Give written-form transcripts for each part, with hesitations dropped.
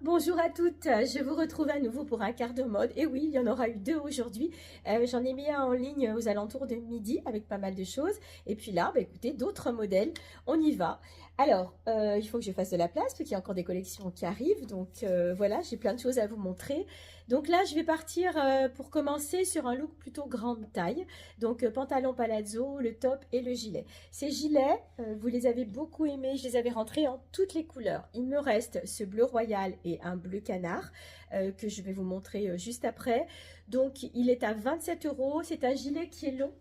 Bonjour à toutes, je vous retrouve à nouveau pour un quart de mode. Et oui, il y en aura eu deux aujourd'hui. J'en ai mis un en ligne aux alentours de midi avec pas mal de choses. Et puis là, bah, écoutez, d'autres modèles, on y va. Alors, il faut que je fasse de la place parce qu'il y a encore des collections qui arrivent. Donc voilà, j'ai plein de choses à vous montrer. Donc là, je vais partir pour commencer sur un look plutôt grande taille. Donc pantalon palazzo, le top et le gilet. Ces gilets, vous les avez beaucoup aimés, je les avais rentrés en toutes les couleurs. Il me reste ce bleu royal et un bleu canard que je vais vous montrer juste après. Donc il est à 27 euros. C'est un gilet qui est long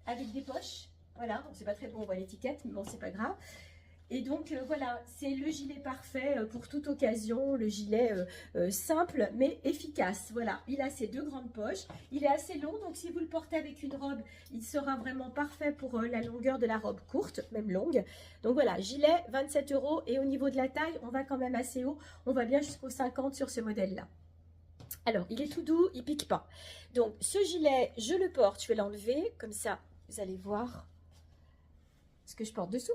avec des poches. Voilà, c'est pas très bon, on voit l'étiquette, mais bon, c'est pas grave. Et donc voilà, c'est le gilet parfait pour toute occasion, le gilet simple mais efficace. Voilà, il a ses deux grandes poches, il est assez long, donc si vous le portez avec une robe, il sera vraiment parfait pour la longueur de la robe courte, même longue. Donc voilà, gilet 27 euros et au niveau de la taille, on va quand même assez haut, on va bien jusqu'au 50 sur ce modèle-là. Alors, il est tout doux, il pique pas. Donc ce gilet, je le porte, je vais l'enlever, comme ça vous allez voir ce que je porte dessous.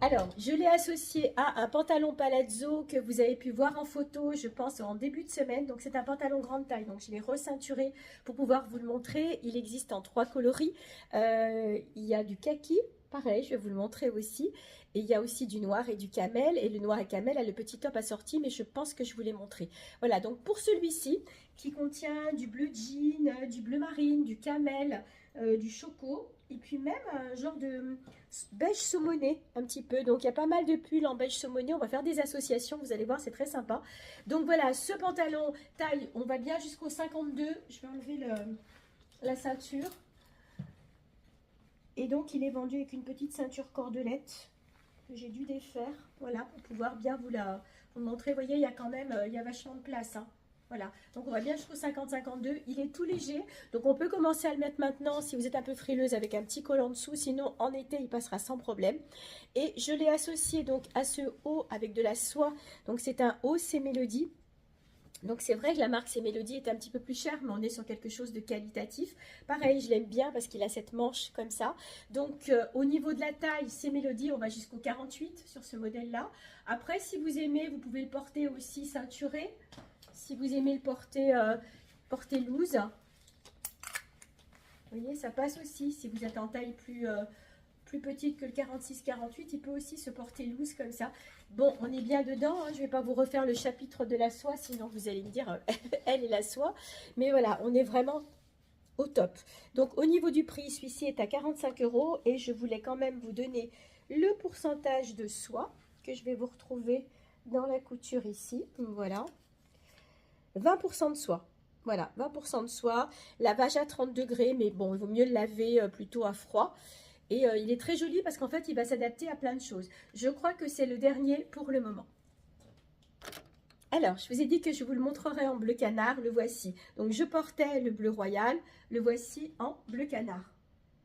Alors, je l'ai associé à un pantalon palazzo que vous avez pu voir en photo, je pense, en début de semaine. Donc, c'est un pantalon grande taille. Donc, je l'ai receinturé pour pouvoir vous le montrer. Il existe en 3 coloris. Il y a du kaki, pareil, je vais vous le montrer aussi. Et il y a aussi du noir et du camel. Et le noir et camel a le petit top assorti, mais je pense que je vous l'ai montré. Voilà, donc pour celui-ci, qui contient du bleu jean, du bleu marine, du camel, du choco, et puis même un genre de beige saumoné un petit peu. Donc il y a pas mal de pulls en beige saumoné. On va faire des associations, vous allez voir, c'est très sympa. Donc voilà, ce pantalon taille, on va bien jusqu'au 52. Je vais enlever la ceinture. Et donc il est vendu avec une petite ceinture cordelette que j'ai dû défaire, voilà, pour pouvoir bien vous le montrer. Vous voyez, il y a quand même, il y a vachement de place, hein. Voilà, donc on va bien jusqu'au 50-52, il est tout léger, donc on peut commencer à le mettre maintenant si vous êtes un peu frileuse avec un petit col en dessous, sinon en été il passera sans problème. Et je l'ai associé donc à ce haut avec de la soie, donc c'est un haut c'est Mélodie. Donc c'est vrai que la marque C'est Mélodie est un petit peu plus chère, mais on est sur quelque chose de qualitatif. Pareil, je l'aime bien parce qu'il a cette manche comme ça. Donc au niveau de la taille, C'est Mélodie, on va jusqu'au 48 sur ce modèle-là. Après, si vous aimez, vous pouvez le porter aussi ceinturé. Si vous aimez le porter, porter loose, vous voyez, ça passe aussi. Si vous êtes en taille plus petite que le 46-48, il peut aussi se porter loose comme ça. Bon, on est bien dedans, hein. Je ne vais pas vous refaire le chapitre de la soie, sinon vous allez me dire, elle et la soie. Mais voilà, on est vraiment au top. Donc au niveau du prix, celui-ci est à 45 euros et je voulais quand même vous donner le pourcentage de soie que je vais vous retrouver dans la couture ici. Voilà. 20% de soie. Voilà, 20% de soie. Lavage à 30 degrés, mais bon, il vaut mieux le laver plutôt à froid. Et il est très joli parce qu'en fait, il va s'adapter à plein de choses. Je crois que c'est le dernier pour le moment. Alors, je vous ai dit que je vous le montrerai en bleu canard. Le voici. Donc, je portais le bleu royal. Le voici en bleu canard.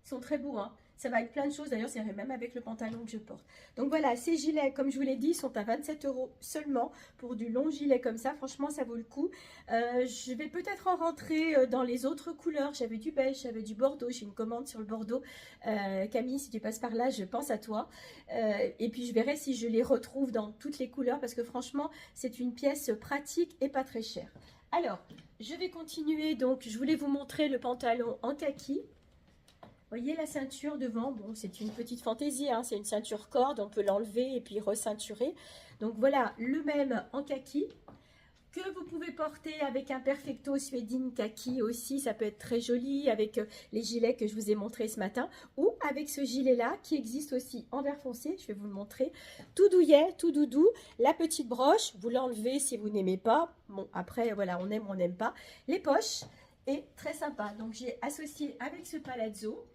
Ils sont très beaux, hein. Ça va avec plein de choses. D'ailleurs, c'est même avec le pantalon que je porte. Donc voilà, ces gilets, comme je vous l'ai dit, sont à 27 euros seulement pour du long gilet comme ça. Franchement, ça vaut le coup. Je vais peut-être en rentrer dans les autres couleurs. J'avais du beige, j'avais du bordeaux. J'ai une commande sur le bordeaux. Camille, si tu passes par là, je pense à toi. Et puis, je verrai si je les retrouve dans toutes les couleurs parce que franchement, c'est une pièce pratique et pas très chère. Alors, je vais continuer. Donc, je voulais vous montrer le pantalon en kaki. Voyez la ceinture devant, bon c'est une petite fantaisie, hein, c'est une ceinture corde, on peut l'enlever et puis receinturer. Donc voilà, le même en kaki, que vous pouvez porter avec un perfecto suédine kaki aussi, ça peut être très joli avec les gilets que je vous ai montrés ce matin, ou avec ce gilet là qui existe aussi en vert foncé, je vais vous le montrer, tout douillet, tout doudou, la petite broche, vous l'enlevez si vous n'aimez pas, bon après voilà on aime ou on n'aime pas, les poches, et très sympa, donc j'ai associé avec ce palazzo.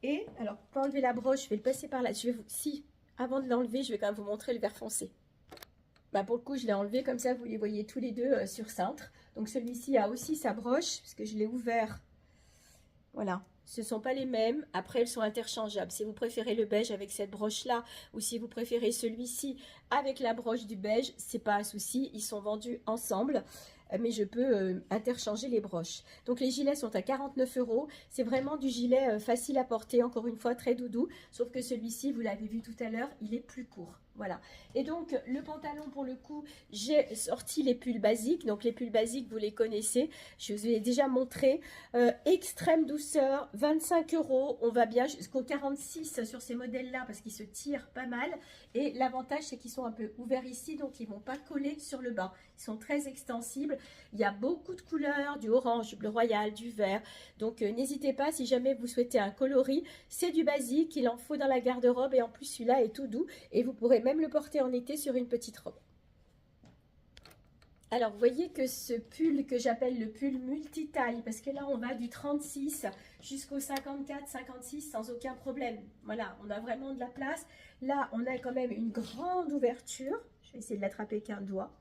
Et alors, pour enlever la broche, je vais le passer par là. Si, avant de l'enlever, je vais quand même vous montrer le vert foncé. Bah, pour le coup, je l'ai enlevé comme ça, vous les voyez tous les deux sur cintre. Donc celui-ci a aussi sa broche, parce que je l'ai ouvert. Voilà, ce ne sont pas les mêmes. Après, elles sont interchangeables. Si vous préférez le beige avec cette broche-là, ou si vous préférez celui-ci avec la broche du beige, c'est pas un souci. Ils sont vendus ensemble. Mais je peux interchanger les broches. Donc les gilets sont à 49 euros. C'est vraiment du gilet facile à porter, encore une fois très doudou. Sauf que celui-ci, vous l'avez vu tout à l'heure, il est plus court. Voilà. Et donc, le pantalon, pour le coup, j'ai sorti les pulls basiques. Donc, les pulls basiques, vous les connaissez. Je vous ai déjà montré. Extrême douceur, 25 euros. On va bien jusqu'au 46 sur ces modèles-là parce qu'ils se tirent pas mal. Et l'avantage, c'est qu'ils sont un peu ouverts ici. Donc, ils ne vont pas coller sur le bas. Ils sont très extensibles. Il y a beaucoup de couleurs, du orange, du bleu royal, du vert. Donc, n'hésitez pas si jamais vous souhaitez un coloris. C'est du basique. Il en faut dans la garde-robe. Et en plus, celui-là est tout doux. Et vous pourrez même le porter en été sur une petite robe. Alors, vous voyez que ce pull que j'appelle le pull multitaille, parce que là, on va du 36 jusqu'au 54, 56 sans aucun problème. Voilà, on a vraiment de la place. Là, on a quand même une grande ouverture. Je vais essayer de l'attraper qu'un doigt.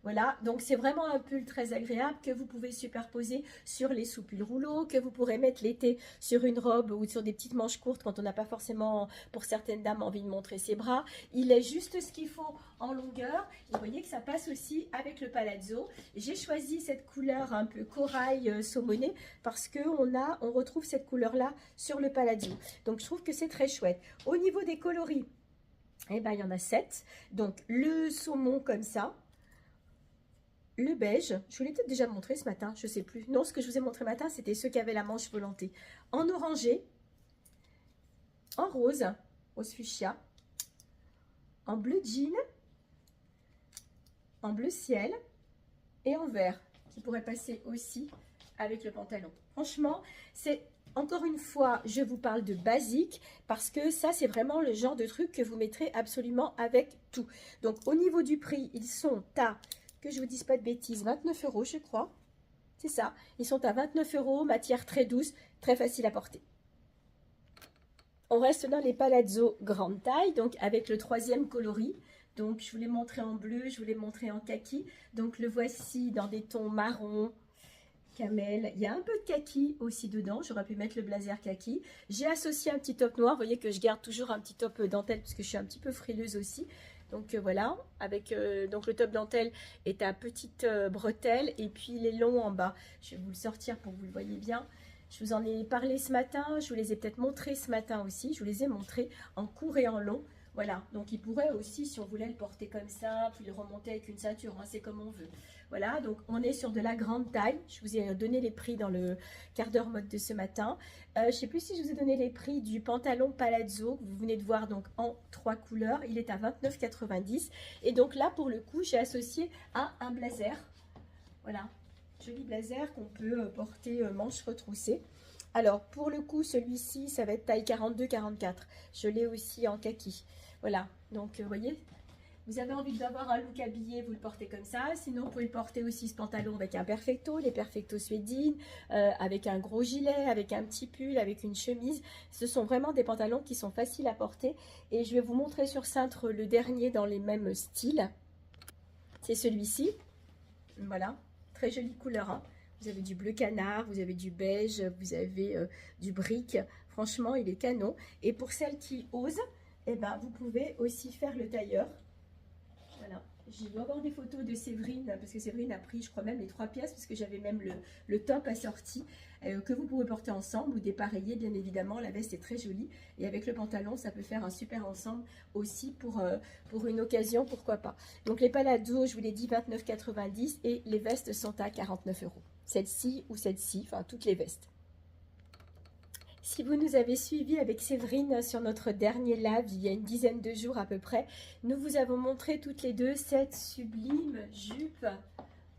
Voilà, donc c'est vraiment un pull très agréable que vous pouvez superposer sur les sous-pulls rouleaux, que vous pourrez mettre l'été sur une robe ou sur des petites manches courtes quand on n'a pas forcément, pour certaines dames, envie de montrer ses bras. Il est juste ce qu'il faut en longueur. Et vous voyez que ça passe aussi avec le palazzo. J'ai choisi cette couleur un peu corail saumonné parce qu'on retrouve cette couleur-là sur le palazzo. Donc je trouve que c'est très chouette. Au niveau des coloris, eh ben, il y en a 7. Donc le saumon comme ça. Le beige, je vous l'ai peut-être déjà montré ce matin, je ne sais plus. Non, ce que je vous ai montré ce matin, c'était ceux qui avaient la manche volantée. En orangé, en rose, rose fuchsia, en bleu jean, en bleu ciel et en vert, qui pourrait passer aussi avec le pantalon. Franchement, c'est encore une fois, je vous parle de basique parce que ça, c'est vraiment le genre de truc que vous mettrez absolument avec tout. Donc, au niveau du prix, ils sont à... que je vous dise pas de bêtises, 29 euros je crois, c'est ça, ils sont à 29 euros, matière très douce, très facile à porter. On reste dans les palazzo grande taille, donc avec le 3e coloris, donc je vous l'ai montré en bleu, je vous l'ai montré en kaki, donc le voici dans des tons marron, camel, il y a un peu de kaki aussi dedans, j'aurais pu mettre le blazer kaki, j'ai associé un petit top noir, vous voyez que je garde toujours un petit top dentelle parce que je suis un petit peu frileuse aussi. Donc voilà, avec donc le top dentelle est à petite bretelle et puis les longs en bas. Je vais vous le sortir pour que vous le voyez bien. Je vous en ai parlé ce matin, je vous les ai peut-être montrés ce matin aussi. Je vous les ai montrés en court et en long. Voilà, donc il pourrait aussi, si on voulait le porter comme ça, puis le remonter avec une ceinture, hein, c'est comme on veut. Voilà, donc on est sur de la grande taille. Je vous ai donné les prix dans le quart d'heure mode de ce matin. Je ne sais plus si je vous ai donné les prix du pantalon palazzo que vous venez de voir donc en 3 couleurs. Il est à 29,90 €. Et donc là, pour le coup, j'ai associé à un blazer. Voilà, joli blazer qu'on peut porter manches retroussées. Alors, pour le coup, celui-ci, ça va être taille 42-44. Je l'ai aussi en kaki. Voilà, donc vous voyez, vous avez envie d'avoir un look habillé, vous le portez comme ça. Sinon, vous pouvez le porter aussi ce pantalon avec un perfecto, les perfectos suédines, avec un gros gilet, avec un petit pull, avec une chemise. Ce sont vraiment des pantalons qui sont faciles à porter. Et je vais vous montrer sur cintre le dernier dans les mêmes styles. C'est celui-ci. Voilà, très jolie couleur, hein. Vous avez du bleu canard, vous avez du beige, vous avez du brique. Franchement, il est canon. Et pour celles qui osent, eh ben, vous pouvez aussi faire le tailleur. Voilà. Je dois avoir des photos de Séverine, parce que Séverine a pris, je crois même les 3 pièces, parce que j'avais même le top assorti, que vous pouvez porter ensemble ou dépareiller, bien évidemment. La veste est très jolie. Et avec le pantalon, ça peut faire un super ensemble aussi pour une occasion, pourquoi pas. Donc les palazzos, je vous l'ai dit, 29,90 € et les vestes sont à 49 €. Celle-ci ou celle-ci, enfin toutes les vestes. Si vous nous avez suivis avec Séverine sur notre dernier live, il y a une dizaine de jours à peu près, nous vous avons montré toutes les deux cette sublime jupe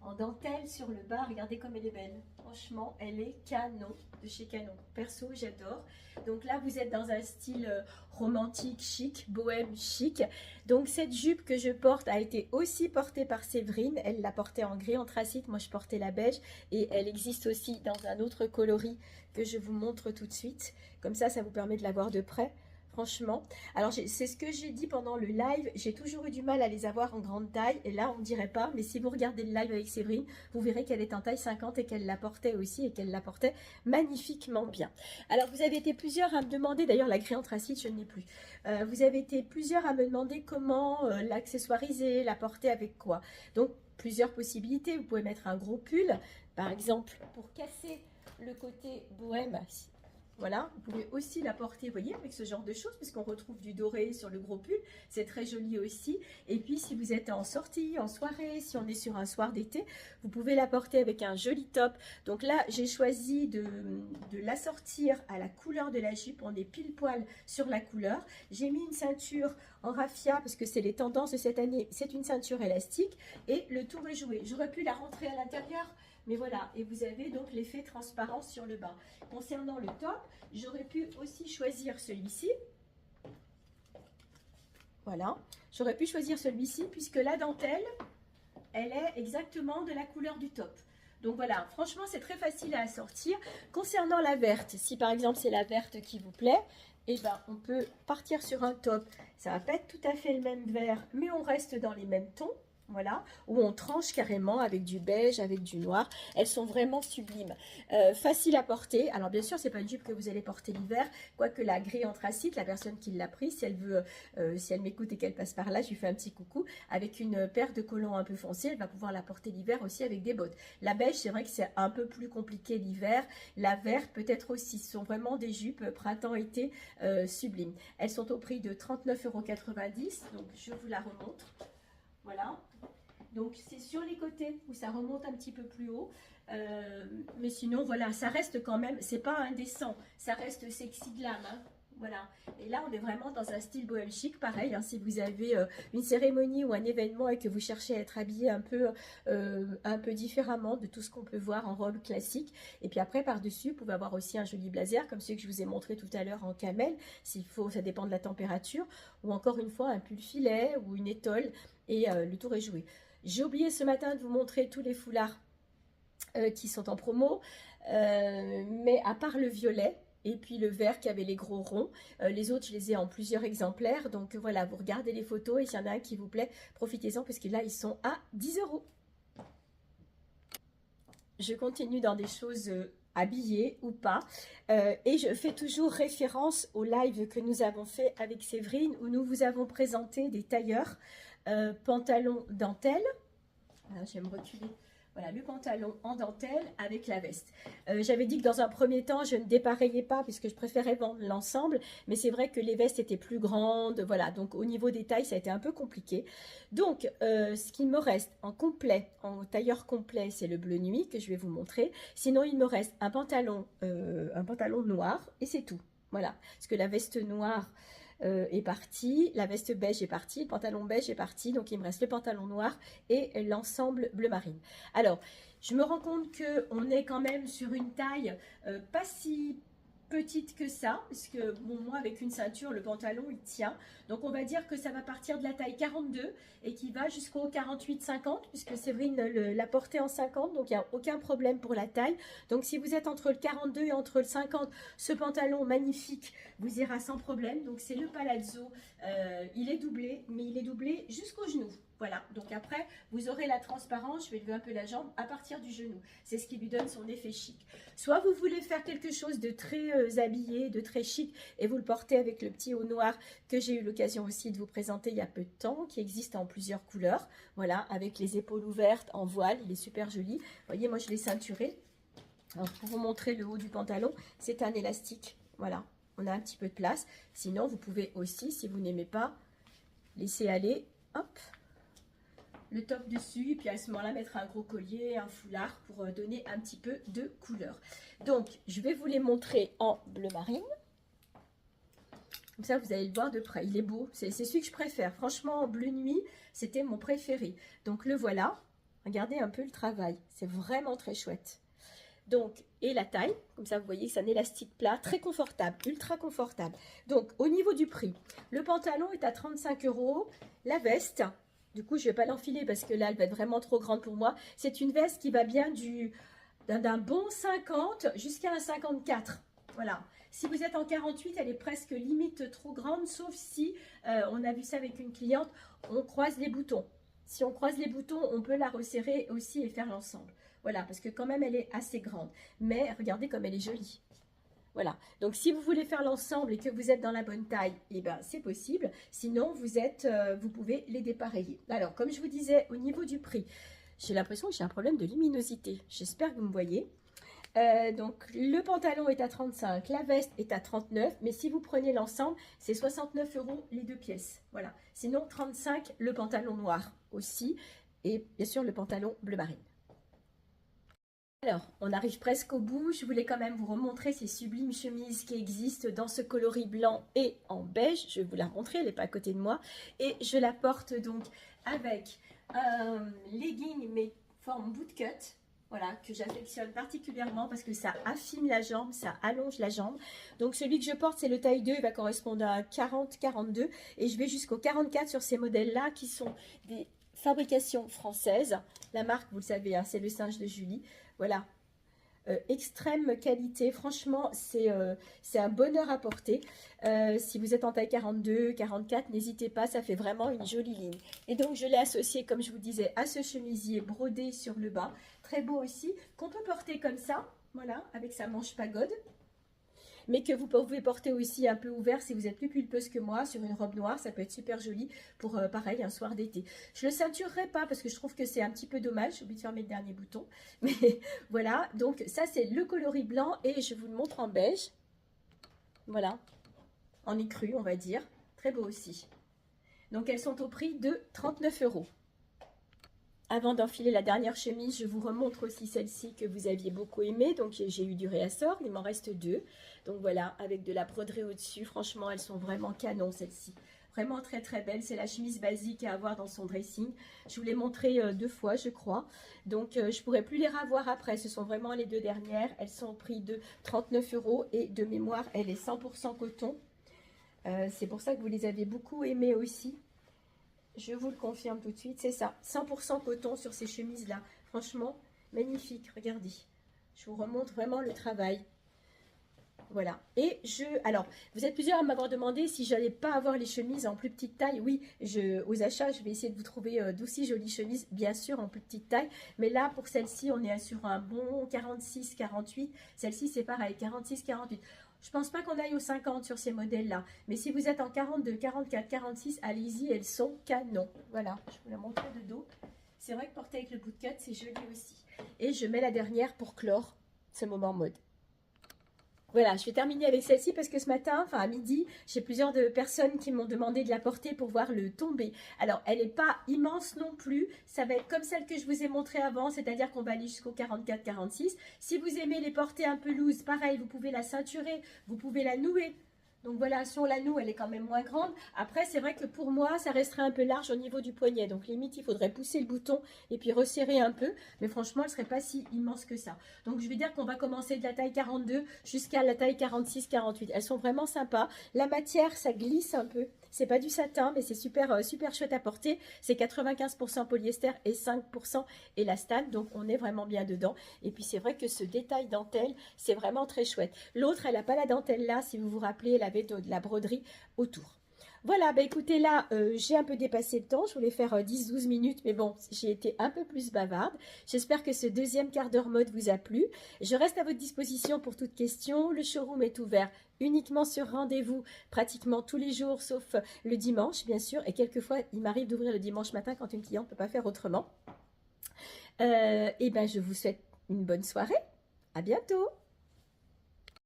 en dentelle sur le bas. Regardez comme elle est belle. Franchement, elle est canon, de chez Canon. Perso, j'adore. Donc là, vous êtes dans un style romantique, chic, bohème, chic. Donc cette jupe que je porte a été aussi portée par Séverine. Elle l'a portée en gris anthracite, moi je portais la beige. Et elle existe aussi dans un autre coloris que je vous montre tout de suite. Comme ça vous permet de la voir de près. Franchement, alors c'est ce que j'ai dit pendant le live, j'ai toujours eu du mal à les avoir en grande taille, et là on ne dirait pas, mais si vous regardez le live avec Séverine, vous verrez qu'elle est en taille 50 et qu'elle la portait aussi, et qu'elle la portait magnifiquement bien. Alors vous avez été plusieurs à me demander, d'ailleurs la gris anthracite je ne l'ai plus, vous avez été plusieurs à me demander comment l'accessoiriser, la porter avec quoi. Donc plusieurs possibilités, vous pouvez mettre un gros pull, par exemple pour casser le côté bohème, Voilà, vous pouvez aussi la porter, vous voyez, avec ce genre de choses, parce qu'on retrouve du doré sur le gros pull, c'est très joli aussi. Et puis, si vous êtes en sortie, en soirée, si on est sur un soir d'été, vous pouvez la porter avec un joli top. Donc là, j'ai choisi de l'assortir à la couleur de la jupe, on est pile poil sur la couleur. J'ai mis une ceinture en raffia, parce que c'est les tendances de cette année, c'est une ceinture élastique, et le tour est joué. J'aurais pu la rentrer à l'intérieur, mais voilà, et vous avez donc l'effet transparent sur le bas. Concernant le top, j'aurais pu aussi choisir celui-ci. Voilà, j'aurais pu choisir celui-ci puisque la dentelle, elle est exactement de la couleur du top. Donc voilà, franchement, c'est très facile à assortir. Concernant la verte, si par exemple c'est la verte qui vous plaît, eh ben, on peut partir sur un top. Ça va pas être tout à fait le même vert, mais on reste dans les mêmes tons. Voilà, où on tranche carrément avec du beige, avec du noir. Elles sont vraiment sublimes. Facile à porter. Alors bien sûr, c'est pas une jupe que vous allez porter l'hiver. Quoique la gris anthracite, la personne qui l'a pris, si elle veut, si elle m'écoute et qu'elle passe par là, je lui fais un petit coucou. Avec une paire de collants un peu foncés, elle va pouvoir la porter l'hiver aussi avec des bottes. La beige, c'est vrai que c'est un peu plus compliqué l'hiver. La verte, peut-être aussi. Ce sont vraiment des jupes printemps-été sublimes. Elles sont au prix de 39,90 €. Donc je vous la remontre. Voilà, donc c'est sur les côtés où ça remonte un petit peu plus haut, mais sinon voilà, ça reste quand même, c'est pas indécent, ça reste sexy glam, hein. Voilà, et là on est vraiment dans un style bohème chic, pareil, hein, si vous avez une cérémonie ou un événement et que vous cherchez à être habillé un peu différemment de tout ce qu'on peut voir en robe classique, et puis après par-dessus, vous pouvez avoir aussi un joli blazer, comme celui que je vous ai montré tout à l'heure en camel, s'il faut, ça dépend de la température, ou encore une fois un pull filet ou une étole, et le tour est joué. J'ai oublié ce matin de vous montrer tous les foulards qui sont en promo, mais à part le violet, et puis le vert qui avait les gros ronds. Les autres, je les ai en plusieurs exemplaires. Donc voilà, vous regardez les photos et s'il y en a un qui vous plaît, profitez-en parce que là, ils sont à 10 €. Je continue dans des choses habillées ou pas. Et je fais toujours référence au live que nous avons fait avec Séverine où nous vous avons présenté des tailleurs pantalons dentelle. Alors, je vais me reculer. Voilà, le pantalon en dentelle avec la veste. J'avais dit que dans un premier temps, je ne dépareillais pas puisque je préférais vendre l'ensemble. Mais c'est vrai que les vestes étaient plus grandes. Voilà, donc au niveau des tailles, ça a été un peu compliqué. Donc, ce qui me reste en complet, en tailleur complet, c'est le bleu nuit que je vais vous montrer. Sinon, il me reste un pantalon noir et c'est tout. Voilà, parce que la veste noire est partie, la veste beige est partie, le pantalon beige est parti, donc il me reste le pantalon noir et l'ensemble bleu marine. Alors, je me rends compte qu'on est quand même sur une taille pas si petite que ça, parce que bon, moi avec une ceinture, le pantalon il tient, donc on va dire que ça va partir de la taille 42 et qui va jusqu'au 48-50, puisque Séverine l'a porté en 50, donc il n'y a aucun problème pour la taille. Donc si vous êtes entre le 42 et entre le 50, ce pantalon magnifique vous ira sans problème. Donc c'est le palazzo, il est doublé, mais il est doublé jusqu'au genou. Voilà, donc après, vous aurez la transparence, je vais lever un peu la jambe, à partir du genou. C'est ce qui lui donne son effet chic. Soit vous voulez faire quelque chose de très habillé, de très chic, et vous le portez avec le petit haut noir que j'ai eu l'occasion aussi de vous présenter il y a peu de temps, qui existe en plusieurs couleurs. Voilà, avec les épaules ouvertes en voile, il est super joli. Vous voyez, moi je l'ai ceinturé. Alors, pour vous montrer le haut du pantalon, c'est un élastique. Voilà, on a un petit peu de place. Sinon, vous pouvez aussi, si vous n'aimez pas, laisser aller, hop, le top dessus, et puis à ce moment-là mettre un gros collier, un foulard pour donner un petit peu de couleur. Donc je vais vous les montrer en bleu marine, comme ça vous allez le voir de près. Il est beau, c'est celui que je préfère, franchement. Bleu nuit, c'était mon préféré. Donc le voilà, regardez un peu le travail, c'est vraiment très chouette. Donc, et la taille, comme ça vous voyez, c'est un élastique plat, très confortable, ultra confortable. Donc au niveau du prix, le pantalon est à 35 €, la veste, du coup, je ne vais pas l'enfiler parce que là, elle va être vraiment trop grande pour moi. C'est une veste qui va bien d'un bon 50 jusqu'à un 54. Voilà. Si vous êtes en 48, elle est presque limite trop grande, sauf si, on a vu ça avec une cliente, on croise les boutons. Si on croise les boutons, on peut la resserrer aussi et faire l'ensemble. Voilà, parce que quand même, elle est assez grande. Mais regardez comme elle est jolie. Voilà, donc si vous voulez faire l'ensemble et que vous êtes dans la bonne taille, eh ben, c'est possible. Sinon, vous pouvez les dépareiller. Alors, comme je vous disais, au niveau du prix, j'ai l'impression que j'ai un problème de luminosité. J'espère que vous me voyez. Donc le pantalon est à 35, la veste est à 39, mais si vous prenez l'ensemble, c'est 69 € les deux pièces. Voilà. Sinon 35 le pantalon noir aussi, et bien sûr le pantalon bleu marine. Alors, on arrive presque au bout. Je voulais quand même vous remontrer ces sublimes chemises qui existent dans ce coloris blanc et en beige. Je vais vous la montrer, elle n'est pas à côté de moi. Et je la porte donc avec un legging mais forme bootcut. Voilà, que j'affectionne particulièrement parce que ça affine la jambe, ça allonge la jambe. Donc celui que je porte, c'est le taille 2, il va correspondre à 40-42. Et je vais jusqu'au 44 sur ces modèles-là qui sont des fabrications françaises. La marque, vous le savez, hein, c'est le singe de Julie. Voilà, extrême qualité, franchement, c'est un bonheur à porter. Si vous êtes en taille 42, 44, n'hésitez pas, ça fait vraiment une jolie ligne. Et donc, je l'ai associé, comme je vous disais, à ce chemisier brodé sur le bas. Très beau aussi, qu'on peut porter comme ça, voilà, avec sa manche pagode. Mais que vous pouvez porter aussi un peu ouvert si vous êtes plus pulpeuse que moi, sur une robe noire, ça peut être super joli pour, pareil, un soir d'été. Je ne le ceinturerai pas parce que je trouve que c'est un petit peu dommage, j'ai oublié de fermer le dernier bouton. Mais voilà, donc ça c'est le coloris blanc et je vous le montre en beige. Voilà, en écru on va dire, très beau aussi. Donc elles sont au prix de 39 €. Avant d'enfiler la dernière chemise, je vous remontre aussi celle-ci que vous aviez beaucoup aimée. Donc, j'ai eu du réassort, il m'en reste 2. Donc, voilà, avec de la broderie au-dessus. Franchement, elles sont vraiment canon, celle-ci. Vraiment très, très belle. C'est la chemise basique à avoir dans son dressing. Je vous l'ai montré 2 fois, je crois. Donc, je ne pourrai plus les revoir après. Ce sont vraiment les 2 dernières. Elles sont au prix de 39 € et de mémoire, elle est 100% coton. C'est pour ça que vous les avez beaucoup aimées aussi. Je vous le confirme tout de suite, c'est ça, 100% coton sur ces chemises-là. Franchement, magnifique, regardez. Je vous remontre vraiment le travail. Voilà. Et alors, vous êtes plusieurs à m'avoir demandé si je n'allais pas avoir les chemises en plus petite taille. Oui, aux achats, je vais essayer de vous trouver d'aussi jolies chemises, bien sûr, en plus petite taille. Mais là, pour celle-ci, on est sur un bon 46-48. Celle-ci, c'est pareil, 46-48. Je pense pas qu'on aille aux 50 sur ces modèles-là. Mais si vous êtes en 42, 44, 46, allez-y, elles sont canon. Voilà, je vous la montre de dos. C'est vrai que porter avec le bootcut, c'est joli aussi. Et je mets la dernière pour clore ce moment mode. Voilà, je vais terminer avec celle-ci parce que ce matin, enfin à midi, j'ai plusieurs personnes qui m'ont demandé de la porter pour voir le tombé. Alors, elle n'est pas immense non plus. Ça va être comme celle que je vous ai montrée avant, c'est-à-dire qu'on va aller jusqu'au 44-46. Si vous aimez les porter un peu loose, pareil, vous pouvez la ceinturer, vous pouvez la nouer. Donc voilà, si on la noue, elle est quand même moins grande. Après, c'est vrai que pour moi, ça resterait un peu large au niveau du poignet. Donc limite, il faudrait pousser le bouton et puis resserrer un peu. Mais franchement, elle ne serait pas si immense que ça. Donc je vais dire qu'on va commencer de la taille 42 jusqu'à la taille 46-48. Elles sont vraiment sympas. La matière, ça glisse un peu. C'est pas du satin, mais c'est super, super chouette à porter. C'est 95% polyester et 5% élastane. Donc on est vraiment bien dedans. Et puis c'est vrai que ce détail dentelle, c'est vraiment très chouette. L'autre, elle n'a pas la dentelle là, si vous vous rappelez, elle avait de la broderie autour. Voilà, bah écoutez, là, j'ai un peu dépassé le temps. Je voulais faire 10-12 minutes, mais bon, j'ai été un peu plus bavarde. J'espère que ce deuxième quart d'heure mode vous a plu. Je reste à votre disposition pour toute question. Le showroom est ouvert uniquement sur rendez-vous, pratiquement tous les jours, sauf le dimanche, bien sûr. Et quelquefois, il m'arrive d'ouvrir le dimanche matin quand une cliente ne peut pas faire autrement. Et ben, je vous souhaite une bonne soirée. À bientôt.